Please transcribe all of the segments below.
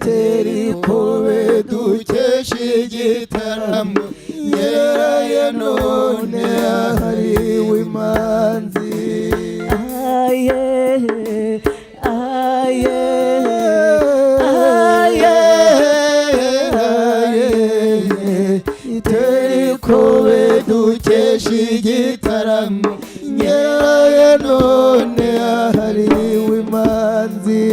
teri kobe dukesha igitaramo nyeraye none ahariwe imanzi teri kobe dukesha igitaramo nyeraye none ahariwe imanzi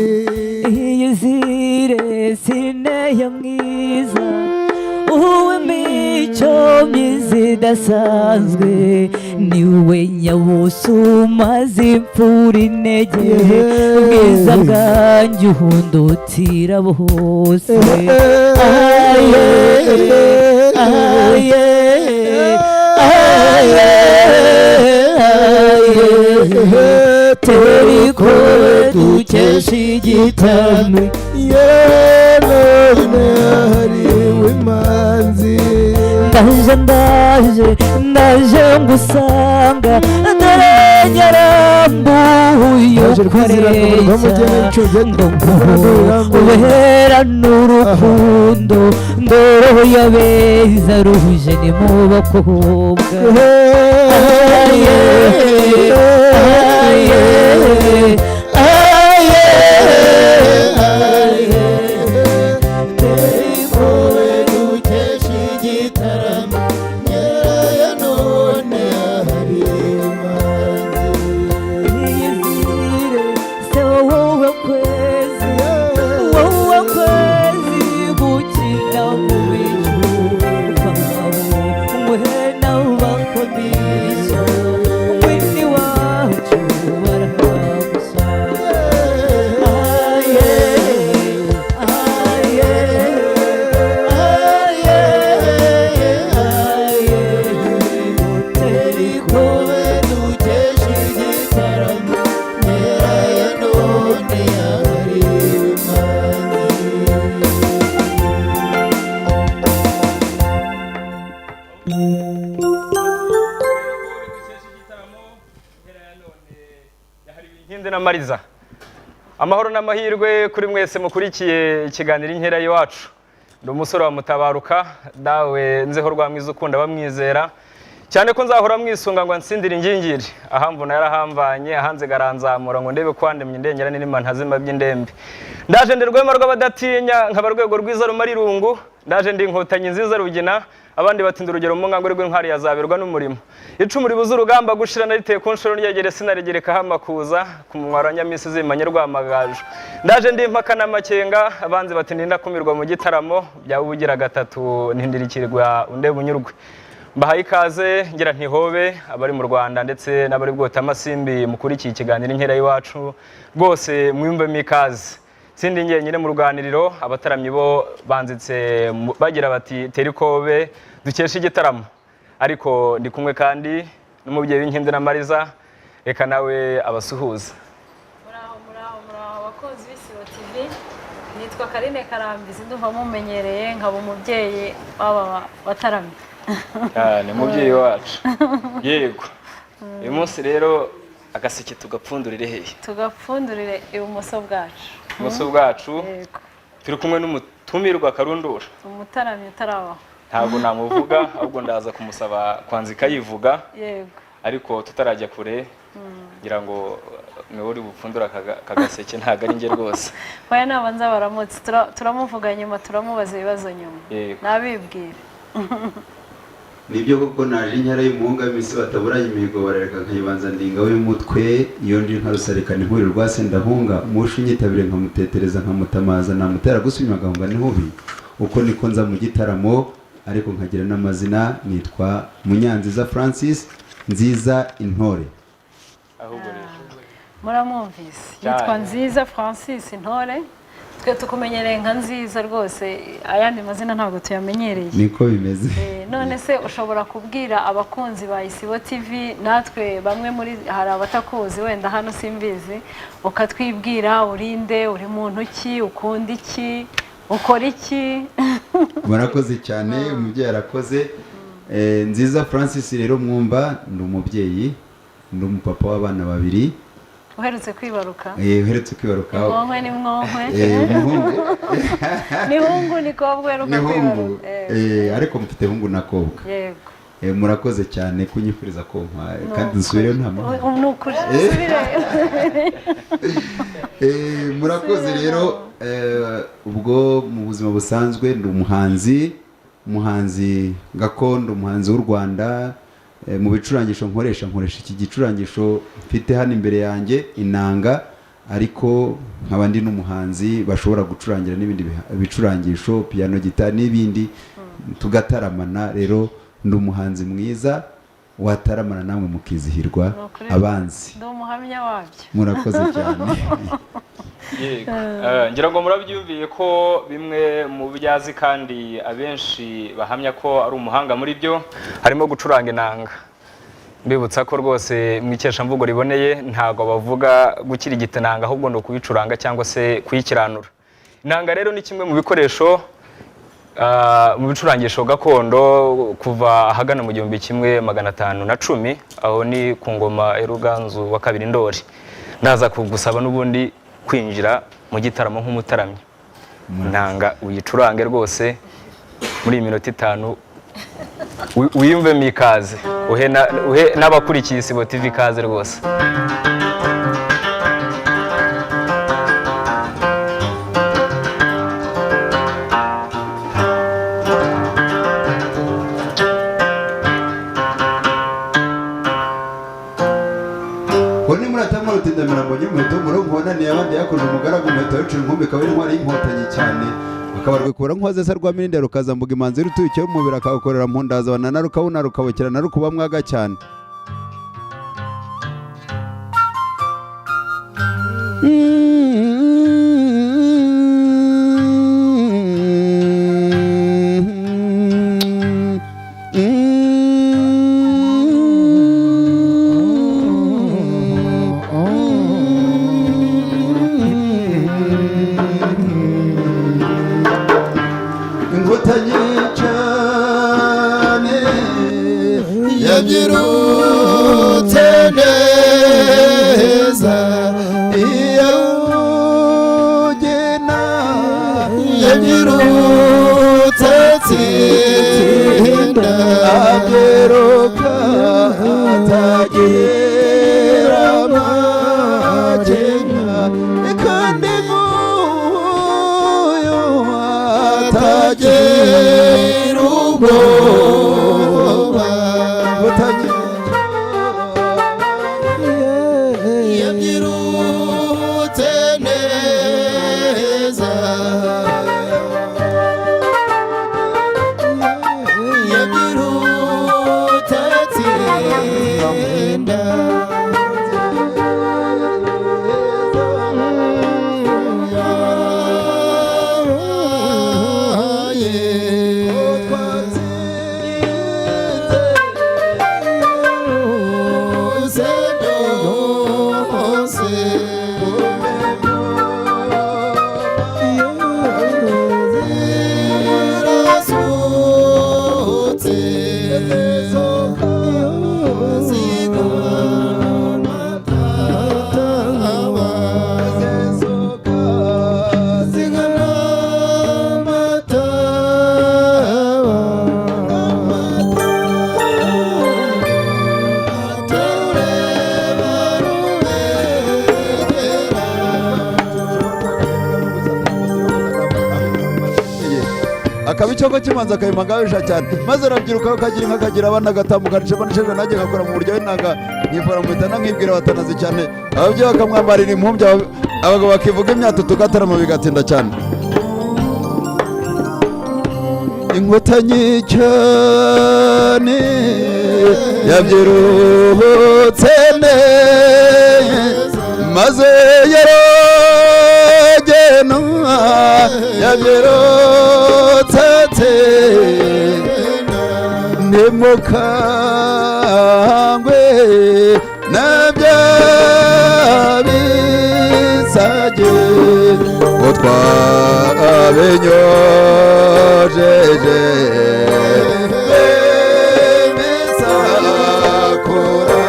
iyizire sineye mwiza uwe mico myiza idasanzwe niwe nyabusa umaze imfura intege bwiza bwanjye uhundutira bose teri kobe dukesha igitaramo none ahariwe imanzi ndaje ngusanga dore nyarambuye koresha ubera n'urukundo ndoroya beza ruje ni mu bakobwa Mariza amahoro n'amahirwe kuri mwese mukurikiye ikiganiro inkera yacu ndi umusore wa Mutabaruka dawe nzeho rwamwiza ukunda bamwizera cyane ko nzahora mwisunga ngo nsindire ingingiri ahamvuna yarahamvanye ahanze garanzamura ngo ndebe kwandemye indengera n'imana ntazima by'indembe ndaje ndirwema rw'abadatinya nkaba rwego rwiza rumarirungu ndaje ndi inkotanyi nziza rugina abandi batinda urugero mu ngango rw'intwari yazaberwa n'umurimo icumu ribuza urugamba gushira nariteye ku nshuro ryegere sinaregereka hamakuza ku munwara nyamisi zimanye rwamagaju ndaje ndi impaka n'amakenga abanzi batindinda kumirwa mu gitaramo byabugira gatatu ntindirikirwa undebe unyurwe mbahaye ikaze ngira ntihobe abari mu Rwanda ndetse n'abari bwota amasimbi mukurikiye ikiganiro inkera y'iwacu rwose mwumvemo ikaze sindi nyine mu ruganiriro abataramyi bo banzitse bagira bati teri kobe dukesha igitaramo ariko ndi kumwe kandi n'umubyeyi w'inkindi na Mariza reka nawe abasuhuza muraho abakozi b'Isibo TV nitwa Karine Karambizi ndumva mumenyereye nkaba umubyeyi w'aba bataramyi ni mubyeyi wacu yego uyu munsi rero agaseke tugapfundurire hehe tugapfundurire ibumoso bwacu ibumoso bwacu turi kumwe n'umutumirwa Karundura umutaramyi utarabaho ntabwo namuvuga ahubwo ndaza kumusaba kwanzika yivuga yego ariko tutarajya kure ngira ngo mwe uri bupfundura kagaseke ntago ari nge rwose hoya nabanza baramutse turamuvuga nyuma turamubaza ibibazo nyuma nabibwira nibyo koko naje inkera y'umuhunga w'imisi bataburanye imihigo barareka nkayibanza ndinga w'umutwe iyo ndi nkarusarekana ihuriro rwase ndahunga umushu nyitabire nkamutetereza nkamutamaza namutera gusubima gahunga nihubi uko niko nza mu gitaramo ariko nkagira n'amazina nitwa Munyanziza Francis nziza intore ahubwo rero muramwumvise yitwa Nziza Francis intore twe tukumenyereye nka Nziza rwose ayandi mazina ntabwo tuyamenyereye niko bimeze none se ushobora kubwira abakunzi ba Isibo TV natwe bamwe muri hari abatakuzi wenda hano simbizi ukatwibwira urinde uri muntu ki ukunda iki ukora iki barakoze cyane umubyeyi arakoze Nziza Francis rero mwumva ndi umubyeyi ndi umupapa w'abana babiri uherutse kwibaruka uherutse kwibaruka mwonkwe ni mwonkwe ni hungu ni kobwa uheruka kwibaruka ariko mfite hungu na kobwa yego murakoze cyane kunyifuriza konka kandi nsubire nta mpamvu nukuri nsubire murakoze rero ubwo mu buzima busanzwe ndi umuhanzi gakondo umuhanzi w'u Rwanda mu bicurangisho nkoresha iki gicurangisho mfite hano imbere yanjye inanga ariko nkaba ndi n'umuhanzi bashobora gucurangira n'ibindi bicurangisho piano gitari n'ibindi tugataramana rero ndi umuhanzi mwiza wataramana namwe mukizihirwa abanzi ndi umuhamya wabyo murakoze cyane ngira ngo murabyumviye ko bimwe mu byazi kandi abenshi bahamya ko ari umuhanga muri byo harimo gucuranga inanga mbibutsa ko rwose mu ikeshamvugo riboneye ntago bavuga gukirigita inanga ahubwo no kuyicuranga cyangwa se kuyikiranura inanga rero ni kimwe mu bikoresho mu bicurangisho gakondo kuva ahagana mu 1510 aho ni ku ngoma ya Ruganzu wa kabiri Ndori ndaza kugusaba n'ubundi kwinjira mu gitaramo nk'umutaramyi inanga uyicurange rwose muri minota 5 wiyumve mikaze uhe n'abakurikiye Isibo TV kaze rwose Kone muratamwa rutindamira mbonye umuheto muronkona ni abandi yakoje umugaragu umuheto w'icira inkumbi kawe intwari y'inkotanyi cyane akabarwe kura nkwaze sa rwa mirinde rukaza mbuga imanzi rutuye umubiri akakorera mu ndaza banana rukabona rukabukira na rukuba mwaga cyane yabyirutse neza iyarugena yabyirutse tsinda abyeruka atagira amakenya kandi nguyu atagira ubwoba yabyirutse neza yabyirutse tsinda akabicogo kimanza kayimanga wisha cyane maze arabyiruka ukagira inka kagira abana gatambuka niceba niceje nanjye gakora mu buryo w'inanga nyifora mu bitana nkibwira batanazi cyane ababyeyi bakamwambarira impumbya abagabo bakivuga imyato tugatarama bigatinda cyane inkotanyi cyane yabyirutse neza maze yarogena yabyirutse ntimukangwe nabyo bisage ngo twabenyojeje bemesakora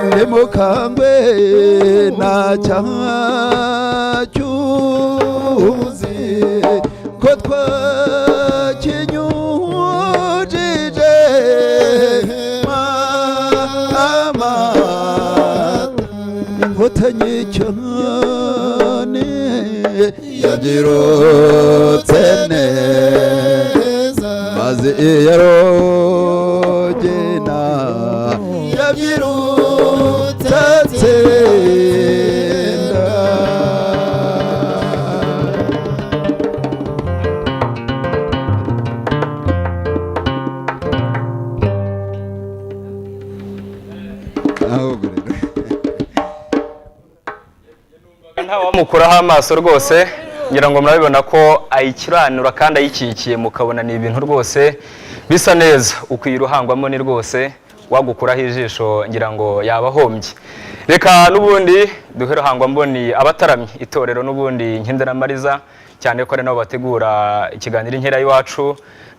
ntimukangwe na yabyirutse neza maze yarogena yabyirutse atsinda ahubwo rero nta wamukuraho amaso rwose ngira ngo murabibona ko ayikiranura kandi ayikikiye mukabona ni ibintu rwose bisa neza ukwiye uruhangwamo ni rwose wagukuraho ijisho ngira ngo yabahombye reka n'ubundi duhe ruhangwamboni abataramye itorero n'ubundi Nkinderamariza cyane ko ari nabo bategura ikiganiro inkera y'iwacu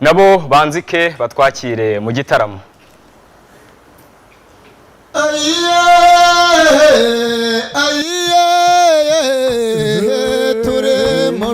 nabo banzike batwakire mu gitaramo. turi mu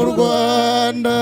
Rwanda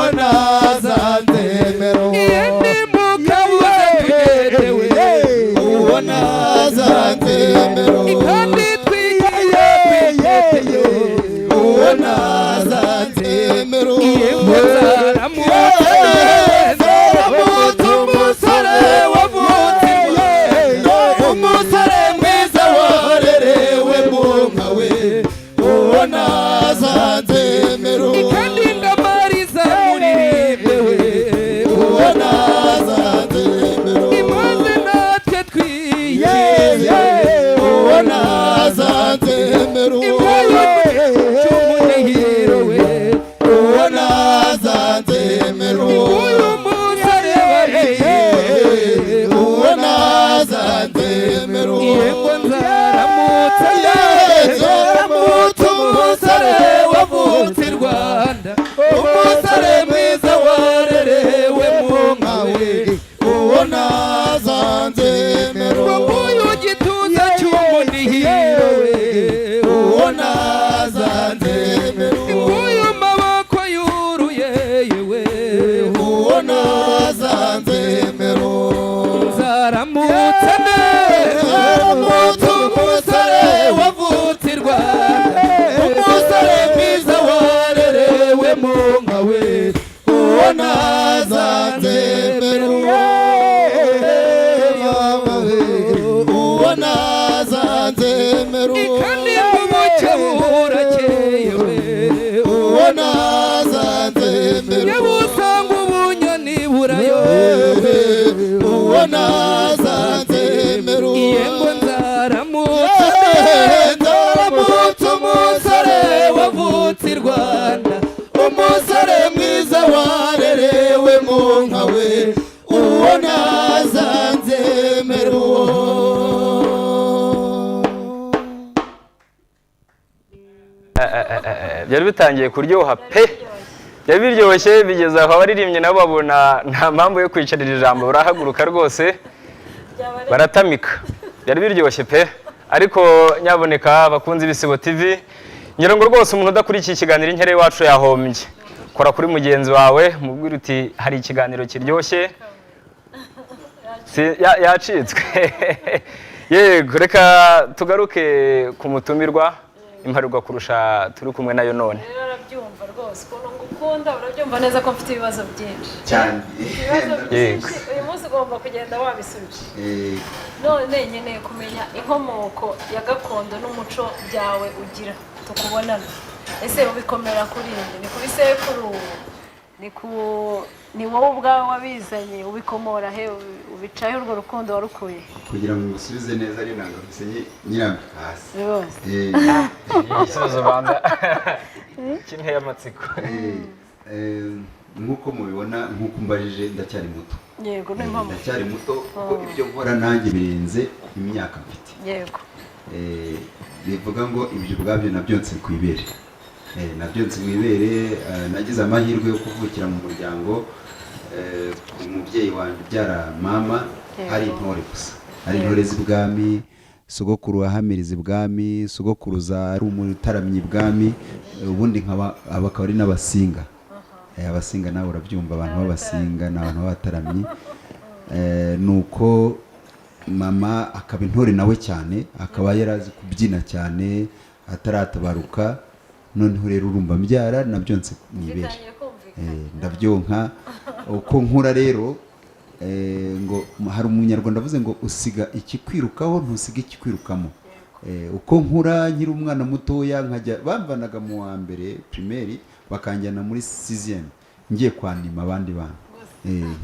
ubona zanzemero mukabuze tugerewe ubona zanzemero kandi twigiye ubona zanzemero zaramutse umusore wavutse umusore mwiza warerewe mu nkawe ubona zanzemero kandi ndamariza muririmbe ubona zanzemero imaze natwe twigiye ubona zanzemero cy'umunihiro we ubona zanzemero uyu musore wariye ubona zanzemero yego nzaramutse zaramutse umusore wavutse i Rwanda umusore mwiza warerewe mu nkawe ubona zanzemero uyu gituza cy'umunihiro we ubona zanzemero uyu maboko yuruye yewe ubona zanzemero nzaramutse zaramutse umusore wavutse i Rwanda umusore mwiza warerewe mu nkawe ubona zanzemero ubona zanzemero kandi umucyo burakeye we ubona zanzemero nyabusanga ubunyoni burayo ubona zanzemero yego nzaramutse zaramutse umusore wavutse i Rwanda umusore mwiza warerewe mu nkawe ubona zanzemero byari bitangiye kuryoha pe byari biryoshye bigeze aho abaririmbyi nabo babona nta mpamvu yo kwicarira ijambo barahaguruka rwose baratamika byari biryoshye pe ariko nyaboneka abakunzi b'Isibo TV ngira ngo rwose umuntu udakurikiye ikiganiro inkere iwacu yahombye kora kuri mugenzi wawe mubwire uti hari ikiganiro kiryoshye yacitswe yego reka tugaruke ku mutumirwa imparirwa kurusha turi kumwe nayo none rero arabyumva rwose ukuntu ngukunda urabyumva neza ko mfite ibibazo byinshi cyane ibibazo byinshi uyu munsi ugomba kugenda wabisubije none nkeneye kumenya inkomoko ya gakondo n'umuco byawe ugira tukubonana ese ubikomera kuri nde ni ku bisekuru ni wowe ubwawe wabizanye ubikomora he ubicaye urwo rukundo warukuye kugira ngo ngusubize neza ari nanga bisenye nyirambika hasi rwose igisubizo banda kinteye amatsiko nk'uko mubibona nk'uko mbajije ndacyari muto yego ni impamo ndacyari muto kuko ibyo nkora nanjye birenze imyaka mfite yego bivuga ngo ibyo ubwabyo nabyonse ku ibere nabyonse mu ibere nagize amahirwe yo kuvukira mu muryango umubyeyi wanjye ubyara mama hari intore gusa hari intore z'ibwami sogokuru wahamiriza ibwami sogokuruza ari umutaramyi ibwami ubundi akaba ari n'abasinga abasinga nawe urabyumva abantu b'abasinga ni abantu b'abataramyi nuko mama akaba intore nawe cyane akaba yarazi kubyina cyane ataratabaruka noneho rero urumva mbyara nabyonse nibere ndabyonka uko nkura rero ngo hari umunyarwanda avuze ngo usiga ikikwirukaho ntusiga ikikwirukamo uko nkura nkiri umwana mutoya nkajya bamvanaga mu wa mbere primaire bakanjyana muri 6e ngiye kwanima abandi bana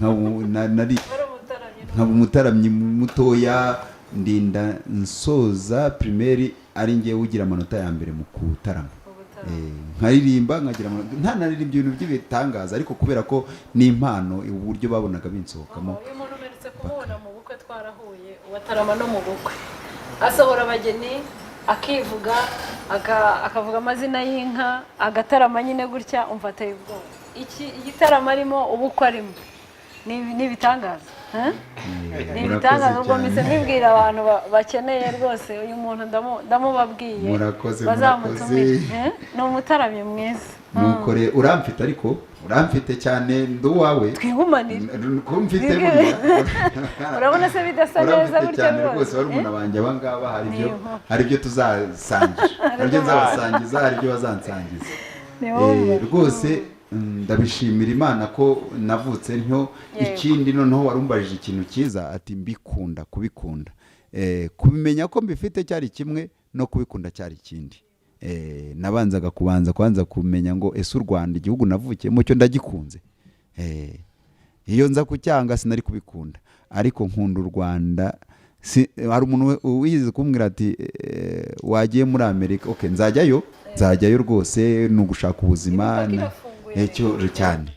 nkaba umutaramyi mutoya ndinda nsoza primaire ari ngiye ugira amanota ya mbere mu kutarama nkaririmba nkagira ntanaririmba ibintu by'ibitangaza ariko kubera ko ni impano uburyo babonaga binsohokamo uyu muntu umeretse kumubona mu bukwe twarahuye uwatarama no mu bukwe asohora abageni akivuga akavuga amazina y'inka agatarama nyine gutya umva ateye ubwoba igitaramo arimo ubukwe arimo ni ibitangaza ni ibitangaza ubwo mpise mbibwira abantu bakeneye rwose uyu muntu ndamubabwiye bazamutumire ni umutaramyi mwiza nukore uramfite ariko uramfite cyane nduwawe twigumanire kumfite urabona se bidasa neza burya rwose wari umuntu abanjye abangaba hari ibyo tuzasangira hari ibyo nzabasangiza hari ibyo bazansangiza rwose ndabishimira Imana ko navutse ntyo ikindi noneho warumbajije ikintu cyiza ati mbikunda kubikunda kubimenya ko mbifite cyari kimwe no kubikunda cyari ikindi nabanzaga kwanza kumenya ngo ese u Rwanda igihugu navukiyemo cyo ndagikunze iyo nza kucyanga sinari kubikunda ariko nkunda u Rwanda hari umuntu wiyize kumbwira ati wagiye muri Amerika okay nzajyayo rwose no gushaka ubuzima cyo cyane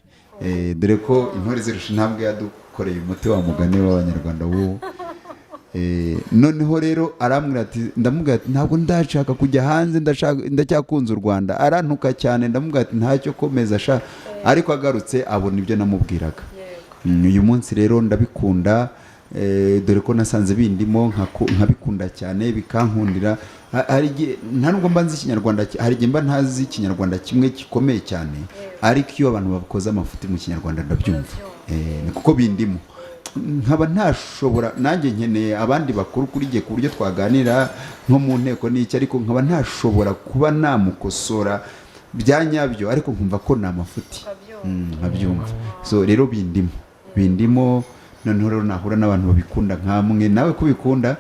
dore ko intore zirusha intambwe yadukoreye umuti wa mugani w'abanyarwanda w'ubu noneho rero arambwira ati ndamubwira ati ntabwo ndashaka kujya hanze ndacyakunze u Rwanda arantuka cyane ndamubwira ati ntacyo komeza ariko agarutse abona ibyo namubwiraga uyu munsi rero ndabikunda dore ko nasanze bindimo nkabikunda cyane bikankundira nta nubwo mba nzi ikinyarwanda hari igihe mba ntazi ikinyarwanda kimwe gikomeye cyane ariko iyo abantu bakoze amafuti mu kinyarwanda ndabyumva kuko bindimo nkaba ntashobora nanjye nkeneye abandi bakuru kuri jye ku buryo twaganira nko mu nteko n'iki ariko nkaba ntashobora kuba namukosora bya nyabyo ariko nkumva ko ni amafuti nkabyumva so rero bindimo noneho rero nahura n'abantu babikunda nkamwe nawe kubikunda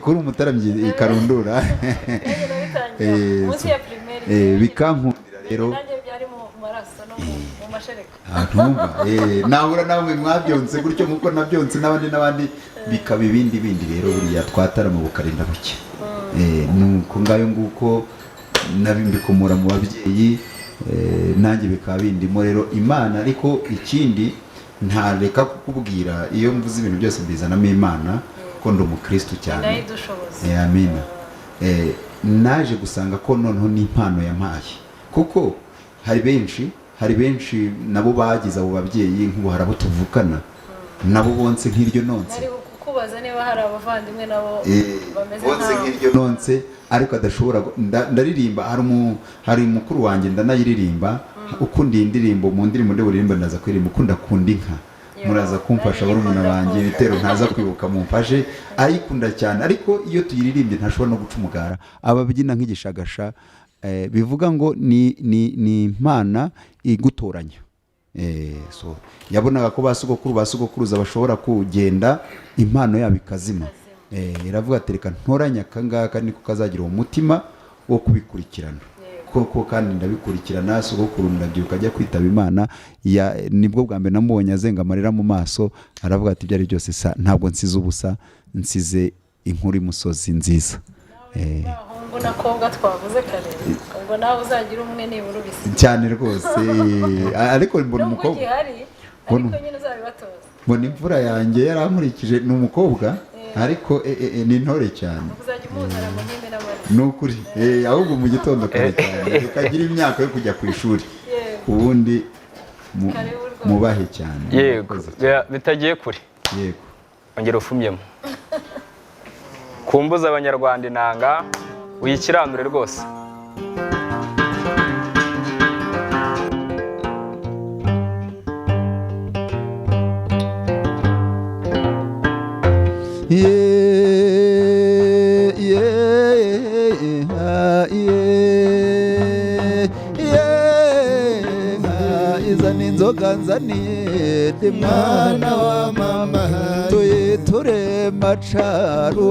kuri umutaramyi ikarundura bikankundira rero nahura namwe mwabyonse gutyo nkuko nabyonse n'abandi bikaba ibindi rero buriya twatarama bukarinda buke nuko ngayo nguko nabikomora mu babyeyi nanjye bikaba bindimo rero Imana ariko ikindi ntareka kukubwira iyo mvuze ibintu byose mbizanamo Imana ko ndi umukristo cyane amina naje gusanga ko noneho n'impano yampaye kuko hari benshi nabo bagize abo babyeyi nk'ubu hari abo tuvukana nabo bonse nk'iryo nonse nari kukubaza niba hari abavandimwe nabo bameze bonse nk'iryo nonse ariko adashobora ndaririmba hari mukuru wanjye ndanayiririmba ukunda indirimbo mu ndirimbo ndaburirimba ndaza kuririmba ukunda kunda inka muraza kumfasha barumuna banjye ibitero ntaza kwibuka mumfashe ayikunda cyane ariko iyo tuyiririmbye ntashobora no guca umugara ababyina nk'igishagasha bivuga ngo ni impana igutoranya so yabonaga ko basugokuruza bashobora kugenda impano yabo ikazima iravuga ati reka ntoranya akangaka niko kazagira umutima wo kubikurikirana koko kandi ndabikurikirana sogokuru ndabyuka ajya kwitaba Imana nibwo bwa mbere namubonye azenga amarira mu maso aravuga ati byari byose ntabwo nsize ubusa nsize inkuru imusozi nziza ngo nakobwa twavuze kare ngo nawe uzagira umwe nibura ubisi cyane rwose ariko mbona umukobwa ariko nyine uzabibatoza mbona imfura yanjye yarankurikije ni umukobwa ariko ni intore cyane uzajya umuzana mu ntebe n'amaraso nukuri ahubwo mu gitondo kare cyane tukagira imyaka yo kujya ku ishuri ubundi mubahe cyane yego bitagiye kure yego ongera ufumyemo kumbuza abanyarwanda inanga uyikiranure rwose izana inzoga nzaniye ndi mwana wa mama tuyiture macaru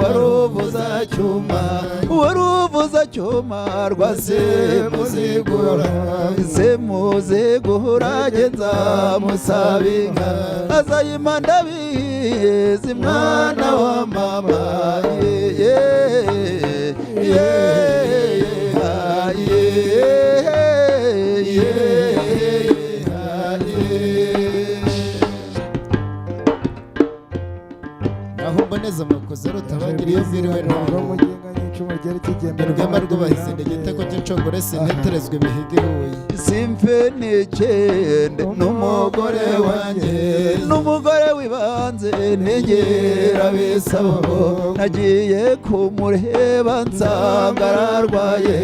waruvuza cyuma rwa semuzigura genza musabinka azayima ndabizi mwana wa mama neza mwakoze rutabagira iyo mwiriwe ntabwo urugamba rw'ubahise igitego cy'incongore sineterezwe imihigo ihuye simfe n'ikende n'umugore wanjye n'umugore w'ibanze wanganze ntegera bisabo nagiye kumureba nsanga ararwaye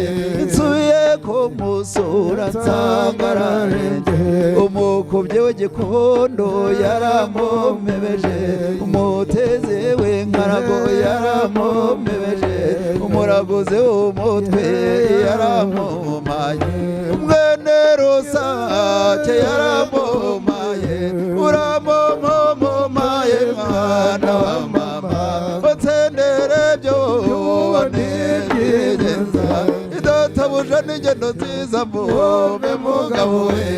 nsubiye kumusura nsanga ararembye umukobye w'igikondo yaramumebeje umuteze w'inkarago yaramumebeje umuraguze w'umutwe yaramumaye umwene rusake yaramumaye uramumaye mwana wa mama utsendere byo wanibyigenza idatabuje n'ingendo nziza mvume mugabo we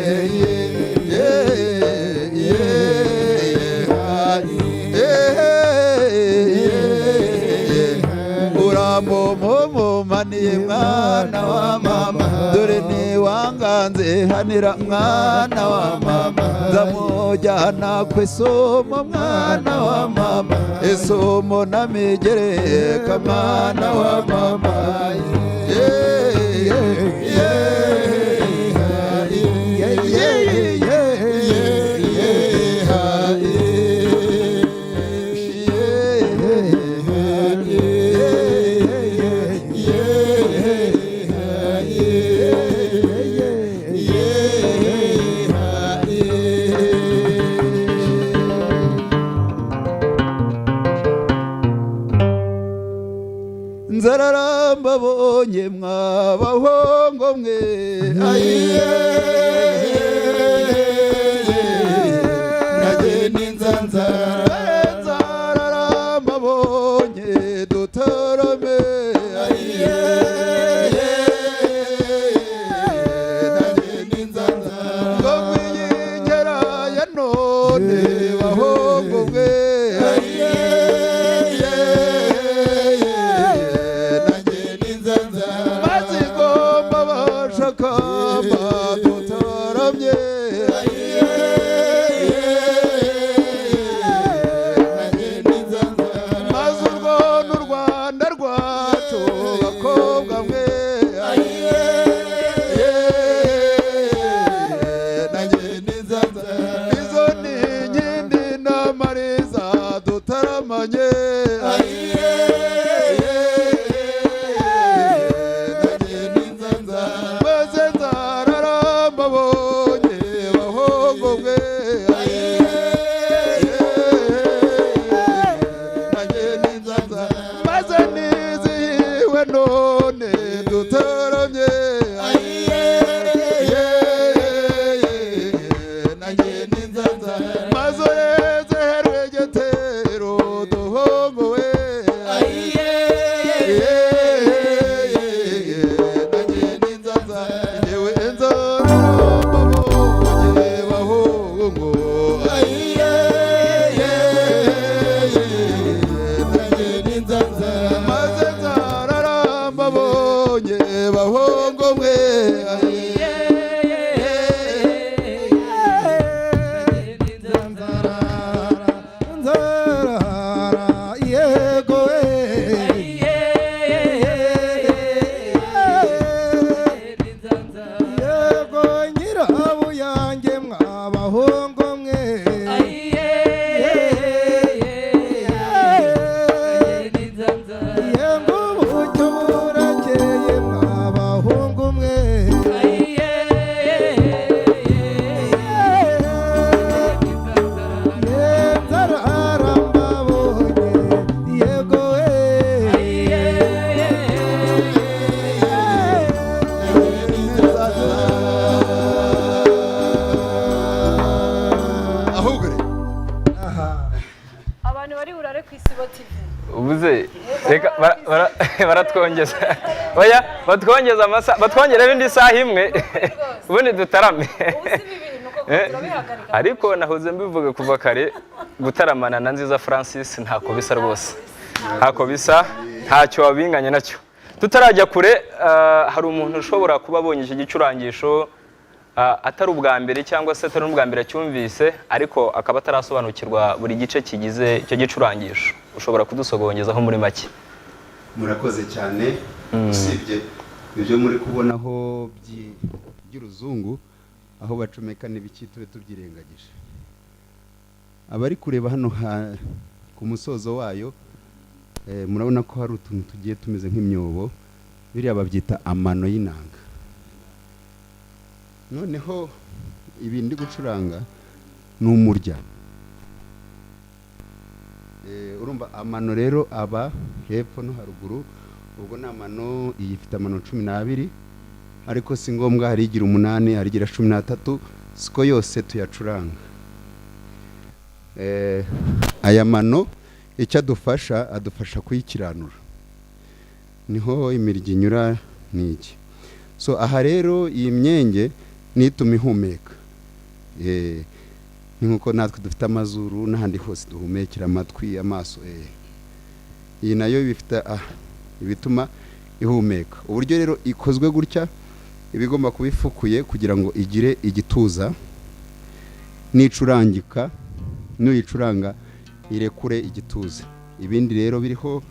uramumumaniye mwana wa mama dore niwanganze hanira mwana wa mama ndamujyana kwisomo mwana wa mama isomo namigereka mwana wa mama nzararamba bonye mwabahongo mwe nageni nzararamba bonye dutarame nageni nzararamba ngomwiyingera ya none bahongo mwe baratwongeza oya batwongeza amasaha batwongera ibindi saha imwe ubundi dutarame ariko nahoze mbivuga kuva kare gutaramana na Nziza Francis ntako bisa rwose ntako bisa ntacyo wabinganye nacyo tutarajya kure hari umuntu ushobora kuba abonye iki gicurangisho atari ubwa mbere cyangwa se atari n'ubwa mbere cyumvise ariko akaba atarasobanukirwa buri gice kigize icyo gicurangisho ushobora kudusogongezaho muri make. Murakoze cyane usibye ibyo muri kubonaho by'uruzungu aho bacomeka n'ibiki tube tubyirengagije. abari kureba hano ku musozo wayo murabona ko hari utuntu tugiye tumeze nk'imyobo biriya babyita amano y'inanga. Noneho ibi ndi gucuranga ni umurya. Urumva amano rero aba hepfo no haruguru, ubwo ni amano, iyi ifite amano 12 ariko si ngombwa, hari igira 8 hari igira 13, siko yose tuyacuranga. Aya mano icyo adufasha kuyikiranura, niho imirya inyura n'iki. So aha rero iyi myenge nituma ihumeka, ni nkuko natwe dufite amazuru n'ahandi hose duhumekera amatwi, amaso. Iyi nayo bifite ibituma ihumeka. Uburyo rero ikozwe gutya ibigomba kubifukuye kugira ngo igire igituza, nicurangika nuyicuranga irekure igituza. Ibindi rero biriho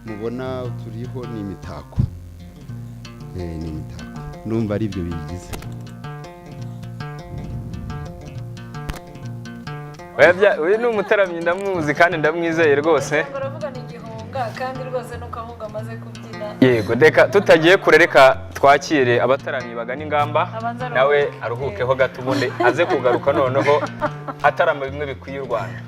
mubona turiho ni imitako, ni imitako. Numva ari byo bigize. Uyu ni umutaramyi ndamuzi kandi ndamwizeye rwose. Kandi rwose nuko ahubwo amaze kubyina. Yego, reka tutagiye kure, reka twakire abataramyi bagana ingamba, nawe aruhukeho gato ubundi aze kugaruka noneho atarama bimwe bikwiye u Rwanda.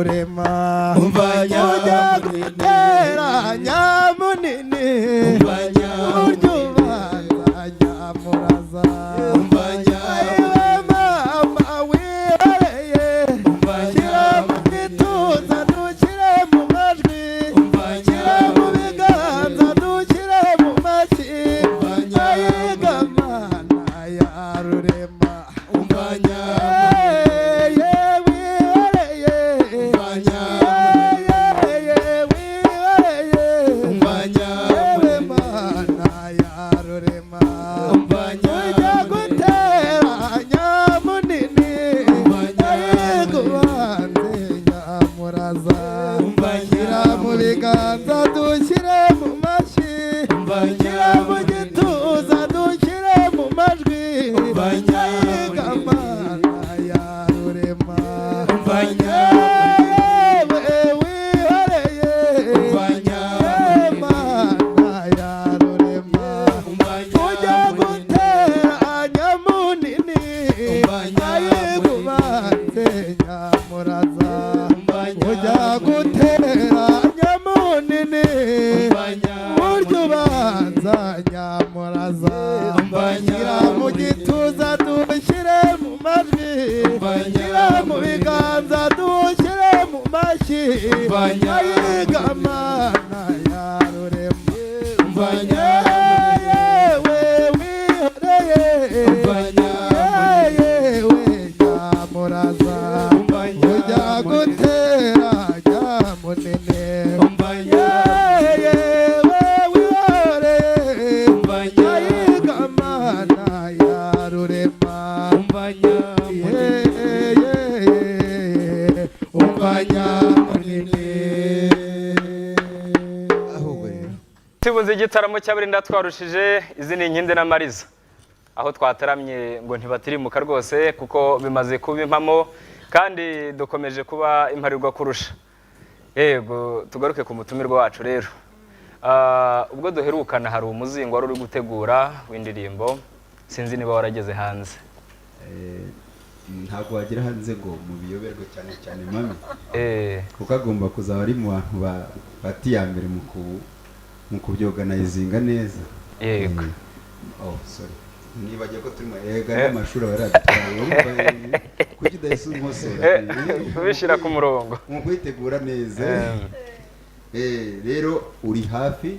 Nyarurema umva ujya gutera Nyamunini buryo ubanza Nyamuraza umva Ayiwe mama wihereye shyira mu gituza dushyire mu majwi shyira mu biganza dushyire mu mashyi ayiga mana ya Rurema umva Tubuze igitaramo cy'abarinda twarushije izindi nkinde na Mariza aho twataramye ngo ntibatirimuka rwose kuko bimaze kuba impamo kandi dukomeje kuba imparirwa kurusha. Yego tugaruke ku mutumirwa wacu rero. Ubwo duherukana hari umuzingo wari uri gutegura w'indirimbo sinzi niba warageze hanze. Ntabwo wagira hanze ngo mu biyoberwe cyane cyane mami kuko agomba kuzaba ari mu bantu batiyambere mu kubyoganayizinga neza. Yego sorry nibagiye ko turimo n'amashuri baradutwaye kuki udahise unkosora kubishyira ku murongo mu kwitegura neza. Rero uri hafi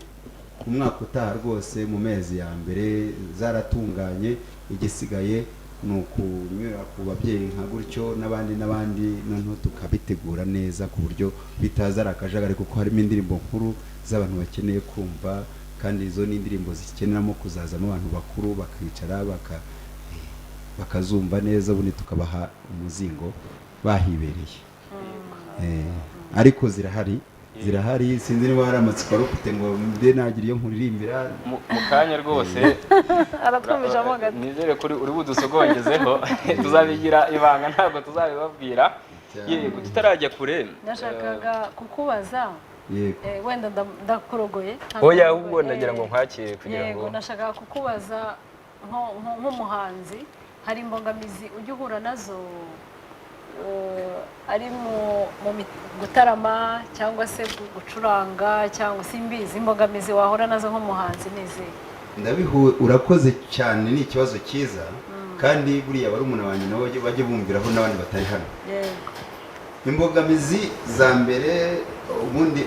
umwaka utaha rwose mu mezi ya mbere zaratunganye igisigaye ni ukunyura ku babyeyi nka gutyo n'abandi noneho tukabitegura neza ku buryo bitaza ari akajagari kuko harimo indirimbo nkuru z'abantu bakeneye kumva kandi izo ni indirimbo zikeneramo kuzazamo abantu bakuru bakicara bakazumva neza ubundi tukabaha umuzingo bahibereye. Ariko zirahari sinzi niba hari amatsiko ari ufite ngo mbe nagira iyo nkuririmbira mu kanya rwose aratwumijamo gato nizere kuri uri budusogongezeho tuzabigira ibanga ntabwo tuzabibabwira. Yego tutarajya kure nashakaga kukubaza wenda ndakurogoye oya ahubwo ndagira ngo nkwakire kugira ngo yego nashakaga kukubaza nk'umuhanzi hari imbogamizi ujya uhura nazo ari mu gutarama cyangwa se gucuranga cyangwa simbizi imbogamizi wahora nazo nk'umuhanzi n'izihe? Urakoze cyane ni ikibazo cyiza kandi buriya bari umuntu wanjye nabo bajye bumviraho n'abandi batari hano. Imbogamizi za mbere ubundi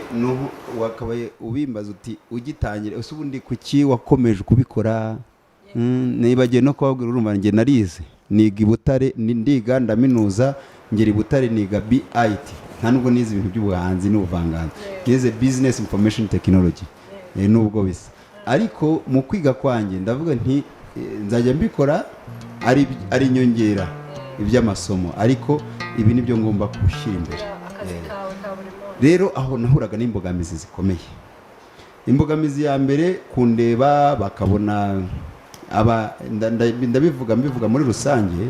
wakabaye ubimbaza uti ugitangira ese ubundi kuki wakomeje kubikora. Nibagiye no kubabwira urumva njye narize niga i Butare ndiga ndaminuza ngera i Butare niga BIT nta nubwo nize ibintu by'ubuhanzi n'ubuvanganzo nize business information technology nubwo bisa ariko mu kwiga kwanjye ndavuga nti nzajya mbikora ari inyongera iby'amasomo ariko ibi nibyo ngomba gushyira imbere. Rero aho nahuraga n'imbogamizi zikomeye. Imbogamizi ya mbere kundeba bakabona mbivuga muri rusange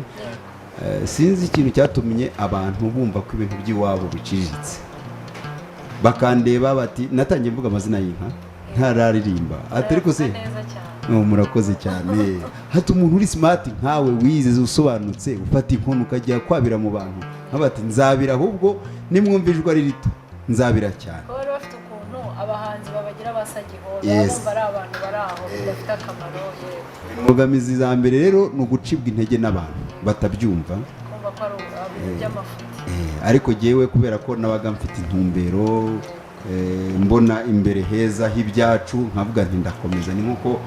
sinzi ikintu cyatumye abantu bumva ko ibintu by'iwabo biciriritse bakandeba bati natangiye mvuga amazina y'inka ntararirimba ariko se murakoze cyane hati umuntu uri smart nkawe wize usobanutse ufata inkono ukajya kwabira mu bantu nkabati nzabira ahubwo nimwumvijwe ari rito nzabira cyane bari bafite ukuntu abahanzi babagira basagihora Yes. bumva ari abantu bari aho bafite akamaro imbogamizi za mbere rero ni ugucibwa intege n'abantu batabyumva kumva ko ari ibintu by'amafuti ariko jyewe kubera ko nabaga mfite intumbero mbona imbere heza h'ibyacu nkavuga nti ndakomeza ni nkuko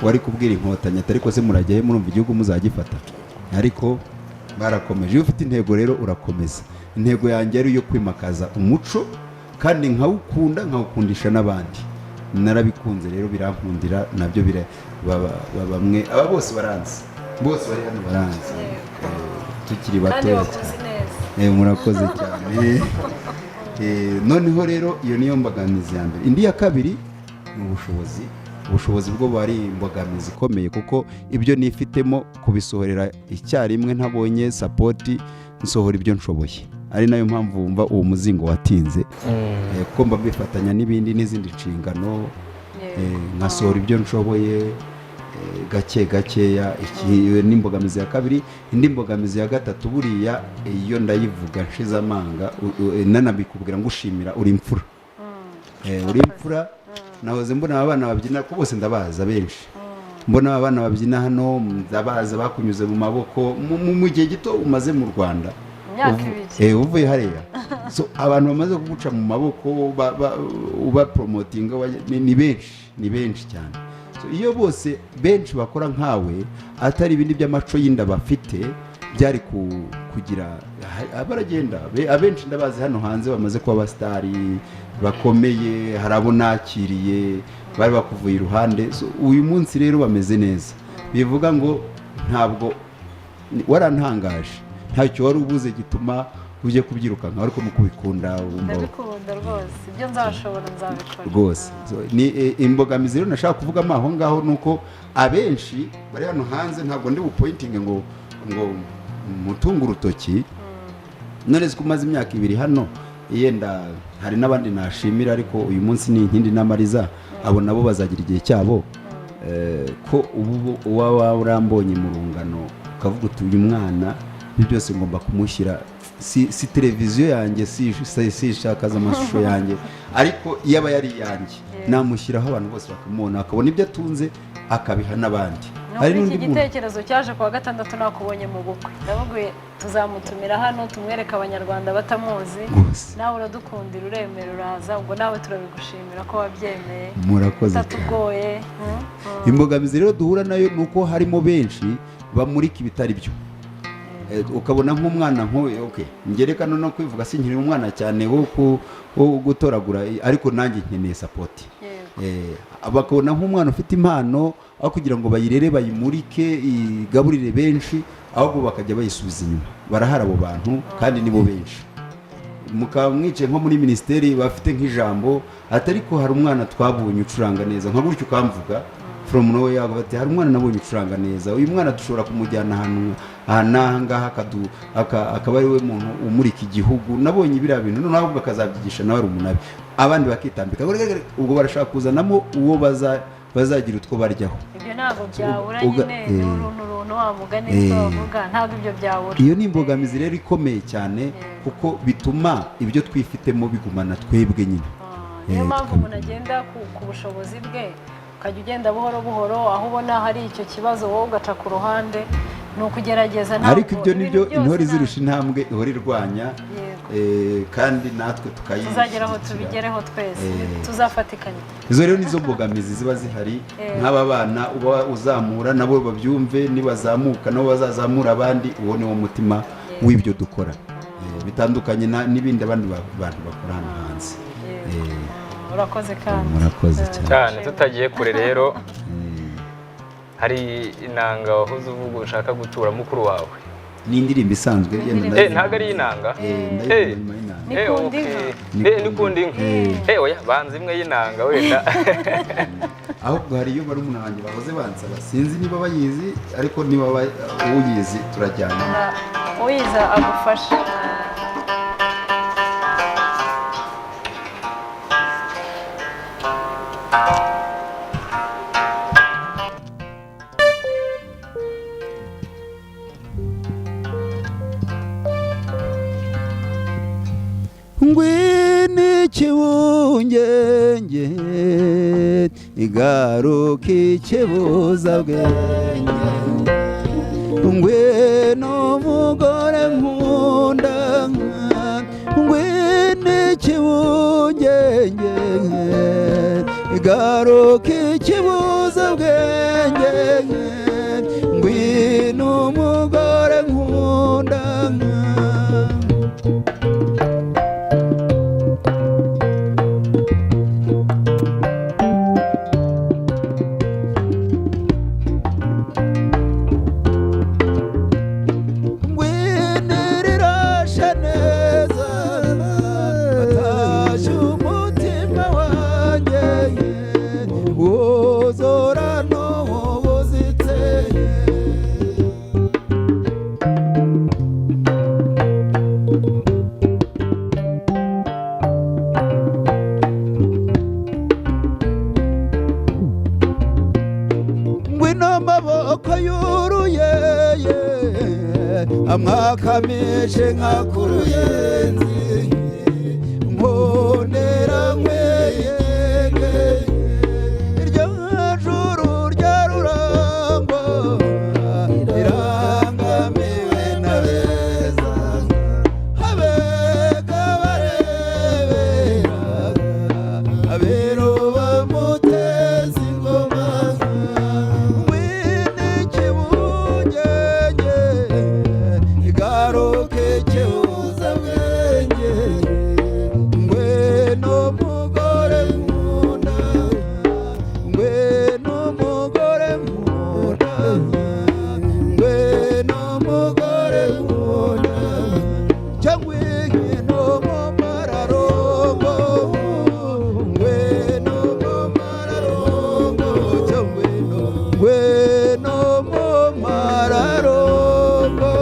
wari kubwira inkotanyi ariko se murajyahe murumva igihugu muzagifata ariko barakomeje iyo ufite intego rero urakomeza intego yanjye ari iyo kwimakaza umuco kandi nkawukundisha n'abandi narabikunze rero birankundira nabyo bamwe aba bose baranzi bose bari hano baranzi tukiri batoya cyane murakoze cyane noneho rero iyo niyo mbogamizi ya mbere indi ya kabiri ni ubushobozi bwo bari imbogamizi ikomeye kuko ibyo nifitemo kubisohorera icyarimwe ntabonye sapoti nsohora ibyo nshoboye ari nayo mpamvu wumva uwo muzingo watinze kuko mba bifatanya n'ibindi n'izindi nshingano nkasohora ibyo nshoboye gake gakeya iyo ni imbogamizi ya kabiri indi mbogamizi ya gatatu buriya iyo ndayivuga nshize amanga nanabikubwira ngo ushimira uri imfura uri imfura nahoze mbona abana babyina ko bose ndabaza abenshi mbona abana babyina hano ndabaza bakunyuze mu maboko mu gihe gito umaze mu Rwanda uvuye hariya abantu bamaze kuguca mu maboko uba promotinga ni benshi cyane iyo bose benshi bakora nkawe atari ibindi by'amaco y'inda bafite byari kugira baragenda abenshi ndabazi hano hanze bamaze kuba abasitari bakomeye hari abo nakiriye bari bakuvuye iruhande uyu munsi rero bameze neza bivuga ngo ntabwo warantangaje ntacyo wari ubuze gituma ujye kubyirukanka ariko mu kubikunda ndabikunda rwose ibyo nzashobora nzabikora rwose ni imbogamizi rero nashaka kuvugamo aho ngaho ni uko abenshi bari hano hanze ntabwo ndi bupointinge ngo mutunge urutoki none ko umaze imyaka 2 hano yenda hari n'abandi nashimira ariko uyu munsi ni inkindi n'amariza abo nabo bazagira igihe cyabo ko ubu uwa urambonye mu rungano ukavuga uti uyu mwana ibyo byose ngomba kumushyira si televiziyo yanjye si ishakaza amashusho yanjye ariko iyo aba yari yanjye namushyiraho abantu bose bakamubona akabona ibyo atunze akabiha n'abandi hari n'undi gitekerezo cyaje kuwa gatandatu nakubonye mu bukwe ndavuga tuzamutumira hano tumwereka abanyarwanda batamuzi nawe uradukundira uremera uraza ubwo nawe turabigushimira ko wabyemeye murakoze tatugoye imbogamizi rero duhura nayo nuko harimo benshi bamurika ibitari byo ukabona nk'umwana ngerekana no kwivuga sinkiri umwana cyane wo gutoragura ariko nanjye nkeneye sapoti bakabona nk'umwana ufite impano aho kugira ngo bayirere bayimurike igaburire benshi ahubwo bakajya bayisubiza inyuma barahari abo bantu kandi nibo benshi mukaba mwicaye nko muri minisiteri bafite nk'ijambo ariko hari umwana twabonye ucuranga neza nka gutyo ukamvuga from nowhere yago bati hari umwana nabonye ucuranga neza uyu mwana dushobora kumujyana ahantu aha ngaha akaba ari we muntu umurika igihugu nabonye biriya bintu noneho ahubwo akazabyigisha nawe ari umunabi abandi bakitambika ubwo barashaka kuzanamo uwo bazagira utwo baryaho ibyo ntabwo byabura nyine n'uruntu wamugane niko bavuga ntabwo ibyo byabura iyo ni imbogamizi rero ikomeye cyane kuko bituma ibyo twifitemo bigumana twebwe nyine niyo mpamvu umuntu agenda ku bushobozi bwe ukajya ugenda buhoro buhoro aho ubona hari icyo kibazo wowe ugaca ku ruhande ni ukugerageza ntabwo ariko ibyo nibyo intore zirusha intambwe ihora irwanya kandi natwe tuzagera aho tubigereho twese tuzafatikanya izo rero nizo mbogamizi ziba zihari nk'aba bana uba uzamura nabo babyumve nibazamuka nabo bazazamura abandi uwo ni wo mutima w'ibyo dukora bitandukanye n'ibindi abandi bantu bakora hano hanze urakoze kandi murakoze cyane tutagiye kure rero hari inanga wahoze uvuga ushaka gutura mukuru wawe ni indirimbo isanzwe ntabwo ari inanga nikunda inka oya banza imwe y'inanga wenda ahubwo hari iyo barumuna wanjye bahoze bansaba sinzi niba bayizi ariko niba uyizi turajyana uyiza agufasha ngwini kibungenge igaruka ikibuza bwenge ngwino mugore nkunda ngwini kibungenge igaruka ikibuza bwenge ngwino mugore nkunda amwakamishe nkakuruyenzi mbonera nkweyege iryo juru rya rurango irangamiwe na beza abega barebera abero bamuteza ingoma ngwini kibungenge igaruke kibuza bwenge ngwino mugore nkunda ngwino mugore nkunda ngwino mugore nkunda cyangwa ngwino mu mararongo ngwino mu mararongo cyangwa ngwino mu mararongo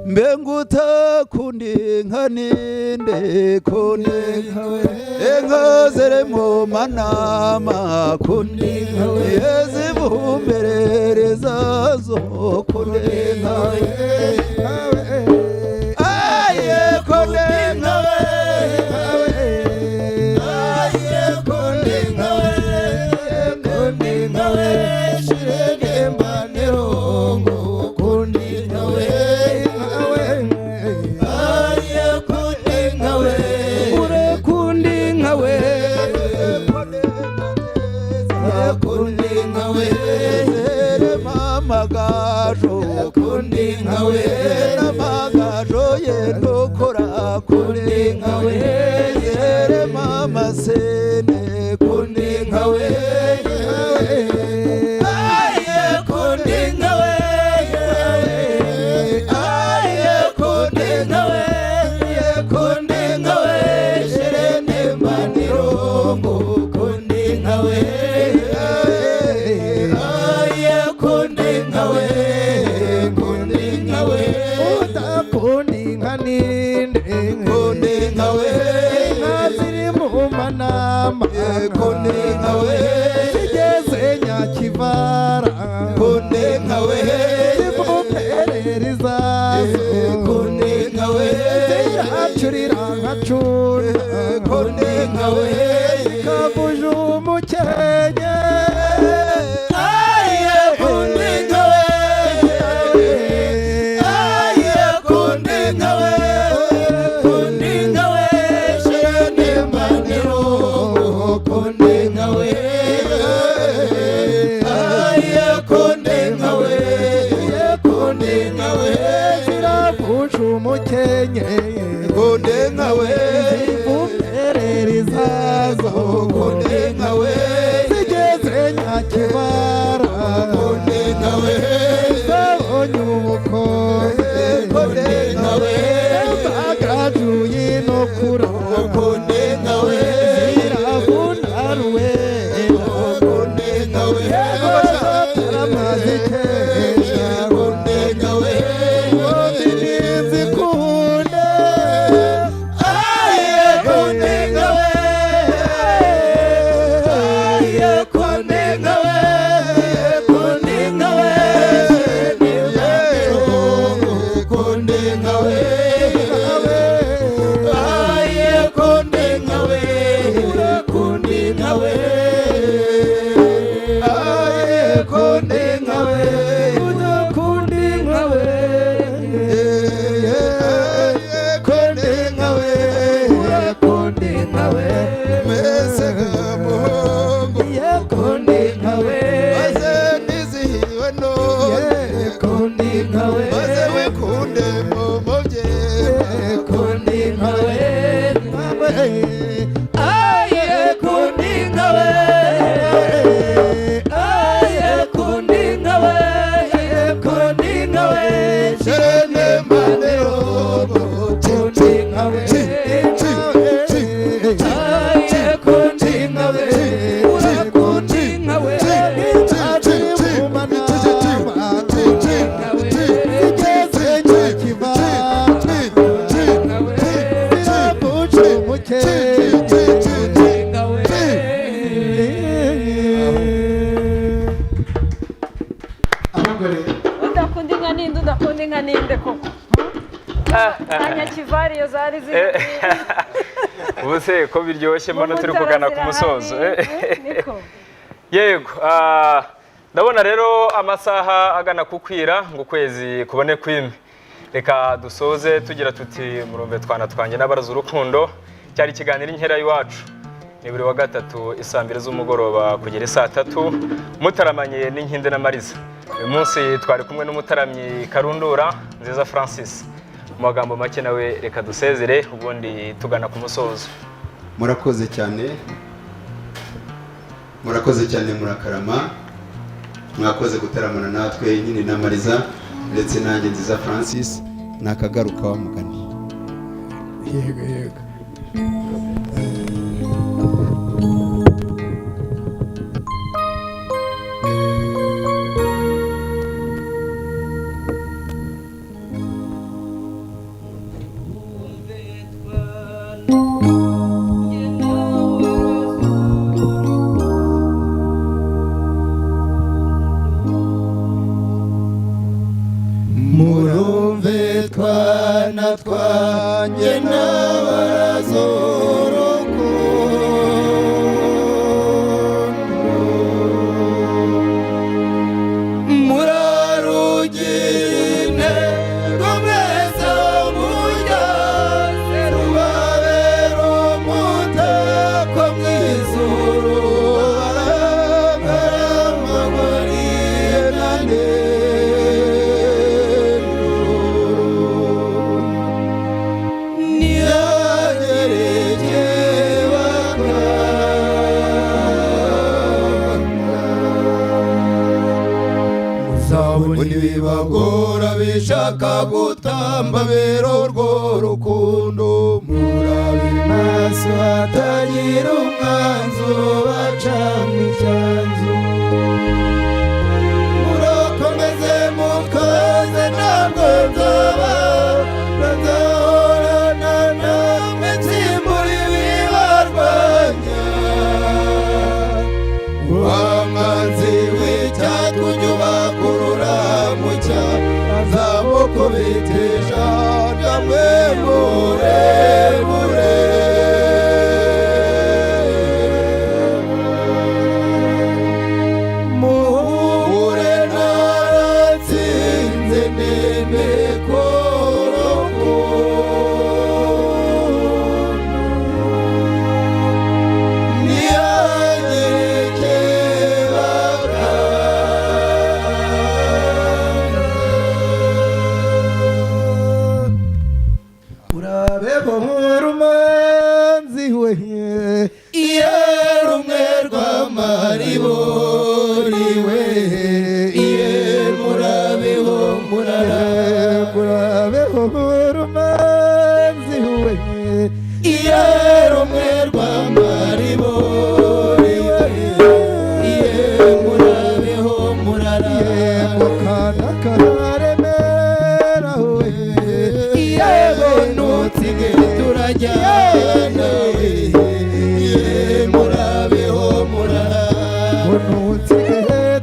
mbenguta kundi nkaninde kundi inka ziri mu manama kundi yezibumberereza zo kundi aye kundi nkawe aye kundi nkawe kundi nkawe shirege mbanerongo kundi nkawe magajo kundi nkawe namagajo yendokora kundi nkawe yere mama sene kundi nkawe aye kundi nkawe aye kundi nkawe kundi nkawe sherene manirongo kundi nkawe kundi nkawe zigeze nyakivara kundi nkawe zivumperereza kundi nkawe ziracurira nkacura kundi nkawe zikavuje umukenke aye kundi nkawe aye kundi nkawe kundi nkawe shene maniro kundi nkawe aye kundi nkawe kundi nkawe ziravuje umukenke kundi nkawe zivumperereza zo kundi nkawe zigeze nyakibara kundi nkawe zabonye ubukohe kundi nkawe zagajuye no kura kundi nkawe ziravunaruwe kundi nkawe taramazikesha kundi nkawe zinizikunde konde nkawe aye konde nkawe konde nkawe aye konde nkawe konde nkawe konde nkawe konde nkawe mese gamuhungu konde nkawe maze nizihiwe none konde nkawe maze wikunde mumubye konde nkawe aye konde nkawe aye konde nkawe konde nkawe shene manero konde nkawe aye konde nkawe konde nkawe udakunda inka ninde udakunda inka ninde koko kanya kivari iyo zari ziri ubu se ko biryoshye mbona turi kugana ku musozo niko yego ndabona rero amasaha agana kukwira ngo ukwezi kubone kwime reka dusoze tugira tuti murumve twana twanjye n'abaraza urukundo cyari ikiganiro inkera y'iwacu ni buri wa gatatu isaa 2 z'umugoroba kugera saa 3 mutaramanye n'inkinde na Mariza uyu munsi twari kumwe n'umutaramyi Karundura Nziza Francis mu magambo make nawe reka dusezere ubundi tugana ku musozo. Murakoze cyane murakarama mwakoze gutaramana natwe nyine na Mariza ndetse nanjye Nziza Francis nakagaruka wa mugani. Yego murumve twana twanjye n'abaraza urukundo murarugine ngo mwese mujya rubabera umutako mw'izuru baramagwarinane ntibibagora bishaka gutamba bero urwo rukundo murabe maso hatagira umwanzu bacamwe icyanzu murakomeze mukaze ntabwo nzahorana namwe nsimbura ibibarwanya wamwanzi w'icyatwa ujya ubakurura mu cyaha kubitesha namwe murebure muhure naratsinze neme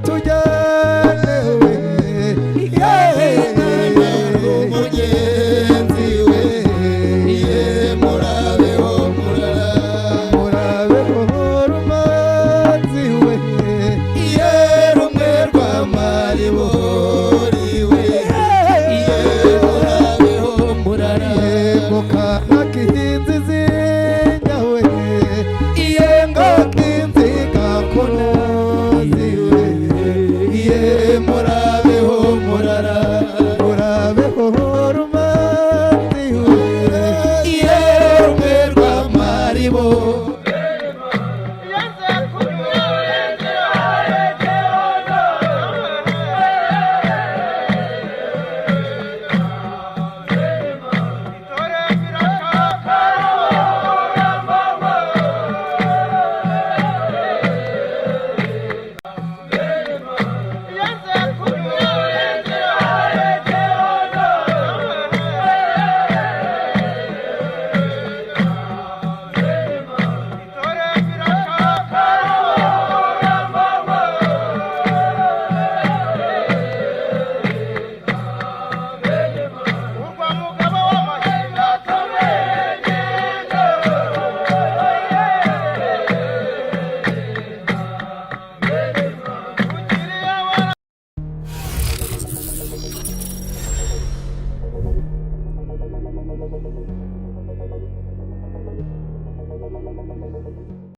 tujyane Thank you.